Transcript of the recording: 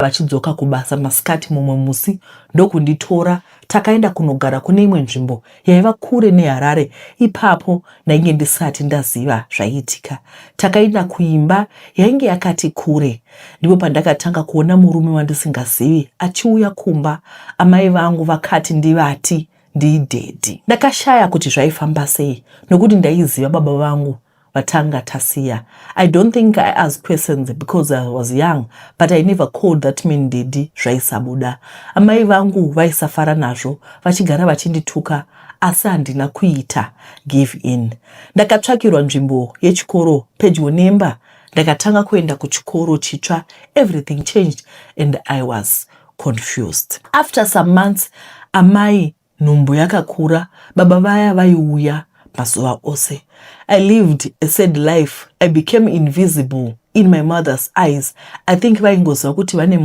vachidzoka kubasa masikati mumwe musi ndokunditora takaenda kunogara kune imwe nzvimbo yaiva kure neHarare. Ipapo ndainge ndisati ndaziva zvaiitika. Takaenda kuimba yainge yakati kure. Ndipo pandakatanga kuona murume wandisingazivi achiuya kumba. Amai vangu vakati ndivati ndidhedhi. Ndakashaya kuti zvaifamba sei nokuti ndaiziva baba vangu vatanga tasiya. I don't think I asked questions because I was young, but I never called that man daddy zvaisabuda. Amai vangu vaisafara nazvo, vachigara vachindituka, asi handina kuita give in. Ndakatsvakirwa nzvimbo yechikoro pedyo nemba. Ndakatanga kuenda kuchikoro chitsva. Everything changed and I was confused. After some months, amai nhumbu yakakura, baba vaya vaiuya mazuva ose. I lived a sad life. I became invisible in my mother's eyes. I think vaingoziva kuti vane